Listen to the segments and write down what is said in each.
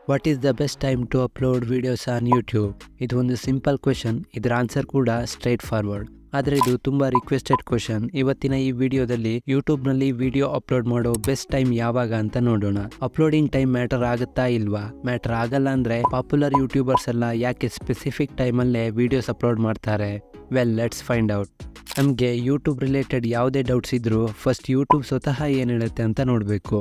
What is the best time to upload videos on YouTube? ಇದು ಒಂದು simple question. ಇದರ answer ಕೂಡ straight forward. ಆದರೆ ಇದು ತುಂಬಾ ರಿಕ್ವೆಸ್ಟೆಡ್ ಕ್ವೆಶನ್. ಇವತ್ತಿನ ಈ ವಿಡಿಯೋದಲ್ಲಿ ಯೂಟ್ಯೂಬ್ನಲ್ಲಿ ವಿಡಿಯೋ ಅಪ್ಲೋಡ್ ಮಾಡೋ ಬೆಸ್ಟ್ ಟೈಮ್ ಯಾವಾಗ ಅಂತ ನೋಡೋಣ. ಅಪ್ಲೋಡಿಂಗ್ ಟೈಮ್ ಮ್ಯಾಟರ್ ಆಗುತ್ತಾ ಇಲ್ವಾ? ಮ್ಯಾಟರ್ ಆಗಲ್ಲ ಅಂದ್ರೆ ಪಾಪ್ಯುಲರ್ ಯೂಟ್ಯೂಬರ್ಸ್ ಎಲ್ಲ ಯಾಕೆ ಸ್ಪೆಸಿಫಿಕ್ ಟೈಮಲ್ಲೇ ವಿಡಿಯೋಸ್ ಅಪ್ಲೋಡ್ ಮಾಡ್ತಾರೆ? Well, let's find out. ನಮಗೆ ಯೂಟ್ಯೂಬ್ ರಿಲೇಟೆಡ್ ಯಾವುದೇ ಡೌಟ್ಸ್ ಇದ್ರೂ ಫಸ್ಟ್ ಯೂಟ್ಯೂಬ್ ಸ್ವತಃ ಏನು ಹೇಳುತ್ತೆ ಅಂತ ನೋಡಬೇಕು.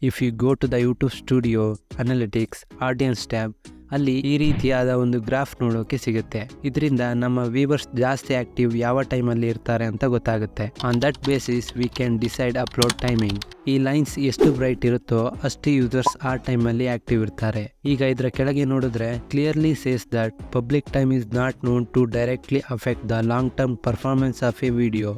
If you go to the YouTube studio, analytics, audience tab, ಅಲ್ಲಿ ಈ ರೀತಿಯಾದ ಒಂದು ಗ್ರಾಫ್ ನೋಡೋಕೆ ಸಿಗುತ್ತೆ. ಇದರಿಂದ ನಮ್ಮ ವ್ಯೂವರ್ಸ್ ಜಾಸ್ತಿ ಆಕ್ಟಿವ್ ಯಾವ ಟೈಮಲ್ಲಿ ಇರ್ತಾರೆ ಅಂತ ಗೊತ್ತಾಗುತ್ತೆ. On that basis we can decide upload timing. ಈ ಲೈನ್ಸ್ ಎಷ್ಟು ಬ್ರೈಟ್ ಇರುತ್ತೋ ಅಷ್ಟು ಯೂಸರ್ಸ್ ಆ ಟೈಮಲ್ಲಿ ಆಕ್ಟಿವ್ ಇರ್ತಾರೆ. ಈಗ ಇದರ ಕೆಳಗೆ ನೋಡಿದ್ರೆ clearly says that public time is not known to directly affect the long term performance of a video.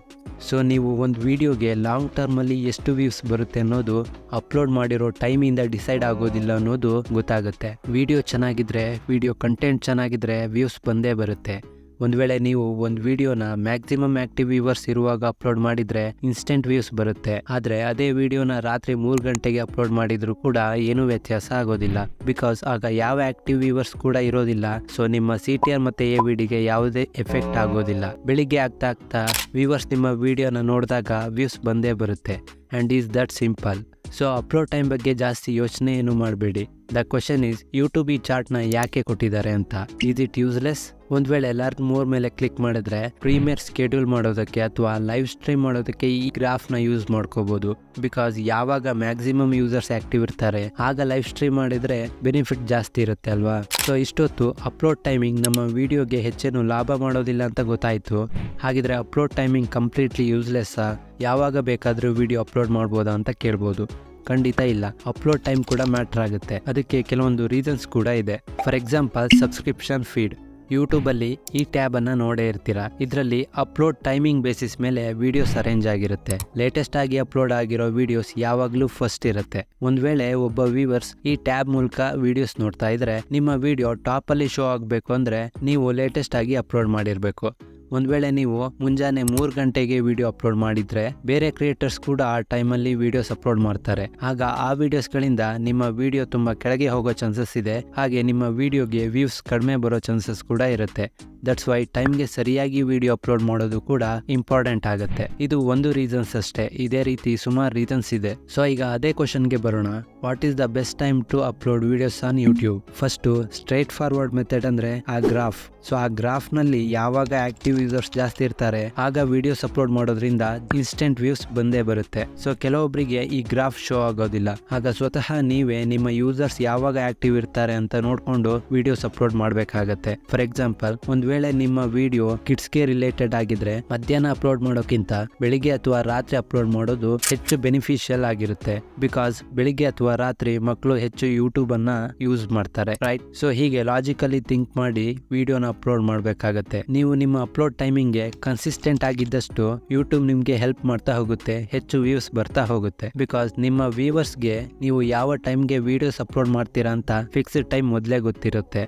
So ನೀವು ಒಂದು ವಿಡಿಯೋಗೆ ಲಾಂಗ್ ಟರ್ಮಲ್ಲಿ ಎಷ್ಟು ವ್ಯೂಸ್ ಬರುತ್ತೆ ಅನ್ನೋದು ಅಪ್ಲೋಡ್ ಮಾಡಿರೋ ಟೈಮಿಂದ ಡಿಸೈಡ್ ಆಗೋದಿಲ್ಲ ಅನ್ನೋದು ಗೊತ್ತಾಗುತ್ತೆ. ವಿಡಿಯೋ ಚೆನ್ನಾಗಿದ್ರೆ, ವಿಡಿಯೋ ಕಂಟೆಂಟ್ ಚೆನ್ನಾಗಿದ್ರೆ ವ್ಯೂಸ್ ಬಂದೇ ಬರುತ್ತೆ. ಒಂದು ವೇಳೆ ನೀವು ಒಂದು ವಿಡಿಯೋನ ಮ್ಯಾಕ್ಸಿಮಮ್ ಆಕ್ಟಿವ್ ವ್ಯೂವರ್ಸ್ ಇರುವಾಗ ಅಪ್ಲೋಡ್ ಮಾಡಿದ್ರೆ ಇನ್ಸ್ಟೆಂಟ್ ವ್ಯೂಸ್ ಬರುತ್ತೆ. ಆದರೆ ಅದೇ ವಿಡಿಯೋನ ರಾತ್ರಿ 3 ಗಂಟೆಗೆ ಅಪ್ಲೋಡ್ ಮಾಡಿದ್ರು ಕೂಡ ಏನೂ ವ್ಯತ್ಯಾಸ ಆಗೋದಿಲ್ಲ. ಬಿಕಾಸ್ ಆಗ ಯಾವ ಆಕ್ಟಿವ್ ವ್ಯೂವರ್ಸ್ ಕೂಡ ಇರೋದಿಲ್ಲ. ಸೊ ನಿಮ್ಮ CTR ಮತ್ತೆ AVDಗೆ ಯಾವುದೇ ಎಫೆಕ್ಟ್ ಆಗೋದಿಲ್ಲ. ಬೆಳಿಗ್ಗೆ ಆಗ್ತಾ ವ್ಯೂವರ್ಸ್ ನಿಮ್ಮ ವಿಡಿಯೋನ ನೋಡಿದಾಗ ವ್ಯೂಸ್ ಬಂದೇ ಬರುತ್ತೆ. And is that simple. So upload time ಬಗ್ಗೆ ಜಾಸ್ತಿ ಯೋಚನೆ ಏನು ಮಾಡಬೇಡಿ. ದ ಕ್ವೆಶನ್ ಈಸ್, ಯೂಟ್ಯೂಬ್ ಈ ಚಾರ್ಟ್ನ ಯಾಕೆ ಕೊಟ್ಟಿದ್ದಾರೆ ಅಂತ. Is it useless? ಒಂದು ವೇಳೆ ಎಲ್ಲಾರ್ದು ಮೋರ್ ಮೇಲೆ ಕ್ಲಿಕ್ ಮಾಡಿದ್ರೆ ಪ್ರೀಮಿಯರ್ ಸ್ಕೆಡ್ಯೂಲ್ ಮಾಡೋದಕ್ಕೆ ಅಥವಾ ಲೈವ್ ಸ್ಟ್ರೀಮ್ ಮಾಡೋದಕ್ಕೆ ಈ ಗ್ರಾಫ್ನ ಯೂಸ್ ಮಾಡ್ಕೋಬಹುದು. ಬಿಕಾಸ್ ಯಾವಾಗ ಮ್ಯಾಕ್ಸಿಮಮ್ ಯೂಸರ್ಸ್ ಆಕ್ಟಿವ್ ಇರ್ತಾರೆ ಆಗ ಲೈವ್ ಸ್ಟ್ರೀಮ್ ಮಾಡಿದ್ರೆ ಬೆನಿಫಿಟ್ ಜಾಸ್ತಿ ಇರುತ್ತೆ ಅಲ್ವಾ. ಸೊ ಇಷ್ಟೊತ್ತು ಅಪ್ಲೋಡ್ ಟೈಮಿಂಗ್ ನಮ್ಮ ವಿಡಿಯೋಗೆ ಹೆಚ್ಚೇನು ಲಾಭ ಮಾಡೋದಿಲ್ಲ ಅಂತ ಗೊತ್ತಾಯ್ತು. ಹಾಗಿದ್ರೆ ಅಪ್ಲೋಡ್ ಟೈಮಿಂಗ್ ಕಂಪ್ಲೀಟ್ಲಿ ಯೂಸ್ಲೆಸ್ಸಾ? ಯಾವಾಗ ಬೇಕಾದರೂ ವಿಡಿಯೋ ಅಪ್ಲೋಡ್ ಮಾಡ್ಬೋದಾ ಅಂತ ಕೇಳ್ಬೋದು. ಖಂಡಿತ ಇಲ್ಲ. ಅಪ್ಲೋಡ್ ಟೈಮ್ ಕೂಡ ಮ್ಯಾಟರ್ ಆಗುತ್ತೆ. ಅದಕ್ಕೆ ಕೆಲವೊಂದು ರೀಸನ್ಸ್ ಕೂಡ ಇದೆ. For example, subscription feed. ಯೂಟ್ಯೂಬಲ್ಲಿ ಈ ಟ್ಯಾಬ್ ಅನ್ನ ನೋಡೇ ಇರ್ತೀರಾ. ಇದರಲ್ಲಿ ಅಪ್ಲೋಡ್ ಟೈಮಿಂಗ್ ಬೇಸಿಸ್ ಮೇಲೆ ವಿಡಿಯೋಸ್ ಅರೇಂಜ್ ಆಗಿರುತ್ತೆ. ಲೇಟೆಸ್ಟ್ ಆಗಿ ಅಪ್ಲೋಡ್ ಆಗಿರೋ ವಿಡಿಯೋಸ್ ಯಾವಾಗಲೂ ಫಸ್ಟ್ ಇರುತ್ತೆ. ಒಂದ್ ವೇಳೆ ಒಬ್ಬ ವ್ಯೂವರ್ಸ್ ಈ ಟ್ಯಾಬ್ ಮೂಲಕ ವಿಡಿಯೋಸ್ ನೋಡ್ತಾ ಇದ್ರೆ ನಿಮ್ಮ ವಿಡಿಯೋ ಟಾಪ್ ಅಲ್ಲಿ ಶೋ ಆಗಬೇಕು ಅಂದ್ರೆ ನೀವು ಲೇಟೆಸ್ಟ್ ಆಗಿ ಅಪ್ಲೋಡ್ ಮಾಡಿರ್ಬೇಕು. ಒಂದ್ ವೇಳೆ ನೀವು ಮುಂಜಾನೆ 3 ಗಂಟೆಗೆ ವಿಡಿಯೋ ಅಪ್ಲೋಡ್ ಮಾಡಿದ್ರೆ ಬೇರೆ ಕ್ರಿಯೇಟರ್ಸ್ ಕೂಡ ಆ ಟೈಮಲ್ಲಿ ವಿಡಿಯೋಸ್ ಅಪ್ಲೋಡ್ ಮಾಡ್ತಾರೆ. ಆಗ ಆ ವಿಡಿಯೋಸ್ಗಳಿಂದ ನಿಮ್ಮ ವಿಡಿಯೋ ತುಂಬಾ ಕೆಳಗೆ ಹೋಗೋ ಚಾನ್ಸಸ್ ಇದೆ. ಹಾಗೆ ನಿಮ್ಮ ವಿಡಿಯೋಗೆ ವ್ಯೂಸ್ ಕಡಿಮೆ ಬರೋ ಚಾನ್ಸಸ್ ಕೂಡ ಇರುತ್ತೆ. ದಟ್ಸ್ ವೈ ಟೈಮ್ಗೆ ಸರಿಯಾಗಿ ವಿಡಿಯೋ ಅಪ್ಲೋಡ್ ಮಾಡೋದು ಕೂಡ ಇಂಪಾರ್ಟೆಂಟ್ ಆಗುತ್ತೆ. ಇದು ಒಂದು ರೀಸನ್ಸ್ ಅಷ್ಟೇ. ಇದೇ ರೀತಿ ಸುಮಾರು ರೀಸನ್ಸ್ ಇದೆ. ಸೊ ಈಗ ಅದೇ ಕ್ವಶನ್ಗೆ ಬರೋಣ. What is the best time to upload videos on YouTube? First straight forward method ಅಂದ್ರೆ ಆ ಗ್ರಾಫ್. ಸೊ ಆ ಗ್ರಾಫ್ ನಲ್ಲಿ ಯಾವಾಗ ಆಕ್ಟಿವ್ ಯೂಸರ್ಸ್ ಜಾಸ್ತಿ ಇರ್ತಾರೆ ಆಗ ವಿಡಿಯೋಸ್ ಅಪ್ಲೋಡ್ ಮಾಡೋದ್ರಿಂದ ಇನ್ಸ್ಟೆಂಟ್ ವ್ಯೂಸ್ ಬಂದೇ ಬರುತ್ತೆ. ಸೊ ಕೆಲವೊಬ್ಬರಿಗೆ ಈ ಗ್ರಾಫ್ ಶೋ ಆಗೋದಿಲ್ಲ. ಆಗ ಸ್ವತಃ ನೀವೇ ನಿಮ್ಮ ಯೂಸರ್ಸ್ ಯಾವಾಗ ಆಕ್ಟಿವ್ ಇರ್ತಾರೆ ಅಂತ ನೋಡ್ಕೊಂಡು ವಿಡಿಯೋಸ್ ಅಪ್ಲೋಡ್ ಮಾಡ್ಬೇಕಾಗತ್ತೆ. ಫಾರ್ ಎಕ್ಸಾಂಪಲ್, ಒಂದ್ ವೇಳೆ ನಿಮ್ಮ ವಿಡಿಯೋ ಕಿಡ್ಸ್ಗೆ ರಿಲೇಟೆಡ್ ಆಗಿದ್ರೆ ಮಧ್ಯಾಹ್ನ ಅಪ್ಲೋಡ್ ಮಾಡೋಕ್ಕಿಂತ ಬೆಳಿಗ್ಗೆ ಅಥವಾ ರಾತ್ರಿ ಅಪ್ಲೋಡ್ ಮಾಡೋದು ಹೆಚ್ಚು ಬೆನಿಫಿಷಿಯಲ್ ಆಗಿರುತ್ತೆ. ಬಿಕಾಸ್ ಬೆಳಿಗ್ಗೆ ಅಥವಾ ರಾತ್ರಿ ಮಕ್ಕಳು ಹೆಚ್ಚು ಯೂಟ್ಯೂಬ್ ಅನ್ನ ಯೂಸ್ ಮಾಡ್ತಾರೆ, ರೈಟ್? ಸೊ ಹೀಗೆ ಲಾಜಿಕಲಿ ಥಿಂಕ್ ಮಾಡಿ ವಿಡಿಯೋನ ಅಪ್ಲೋಡ್ ಮಾಡ್ಬೇಕಾಗತ್ತೆ. ನೀವು ನಿಮ್ಮ ಅಪ್ಲೋಡ್ ಟೈಮಿಂಗ್ಗೆ ಕನ್ಸಿಸ್ಟೆಂಟ್ ಆಗಿದ್ದಷ್ಟು ಯೂಟ್ಯೂಬ್ ನಿಮ್ಗೆ ಹೆಲ್ಪ್ ಮಾಡ್ತಾ ಹೋಗುತ್ತೆ, ಹೆಚ್ಚು ವ್ಯೂಸ್ ಬರ್ತಾ ಹೋಗುತ್ತೆ. ಬಿಕಾಸ್ ನಿಮ್ಮ ವ್ಯೂವರ್ಸ್ಗೆ ನೀವು ಯಾವ ಟೈಮ್ಗೆ ವಿಡಿಯೋಸ್ ಅಪ್ಲೋಡ್ ಮಾಡ್ತೀರಾ ಅಂತ ಫಿಕ್ಸ್ಡ್ ಟೈಮ್ ಮೊದಲೇ ಗೊತ್ತಿರುತ್ತೆ.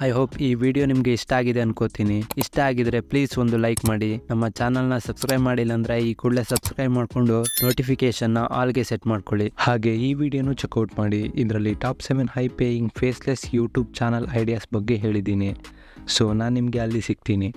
ಐ ಹೋಪ್ ಈ ವಿಡಿಯೋ ನಿಮಗೆ ಇಷ್ಟ ಆಗಿದೆ ಅನ್ಕೋತೀನಿ. ಇಷ್ಟ ಆಗಿದ್ರೆ ಪ್ಲೀಸ್ ಒಂದು ಲೈಕ್ ಮಾಡಿ. ನಮ್ಮ ಚಾನಲ್ನ ಸಬ್ಸ್ಕ್ರೈಬ್ ಮಾಡಿಲ್ಲ ಅಂದ್ರೆ ಈ ಕೂಡಲೇ ಸಬ್ಸ್ಕ್ರೈಬ್ ಮಾಡಿಕೊಂಡು ನೋಟಿಫಿಕೇಶನ್ನ ಆಲ್ಗೆ ಸೆಟ್ ಮಾಡ್ಕೊಳ್ಳಿ. ಹಾಗೆ ಈ ವಿಡಿಯೋನು ಚೆಕ್ಔಟ್ ಮಾಡಿ. ಇದರಲ್ಲಿ top 7 high paying faceless YouTube channel ideas ಬಗ್ಗೆ ಹೇಳಿದ್ದೀನಿ. ಸೊ ನಾನು ನಿಮಗೆ ಅಲ್ಲಿ ಸಿಗ್ತೀನಿ.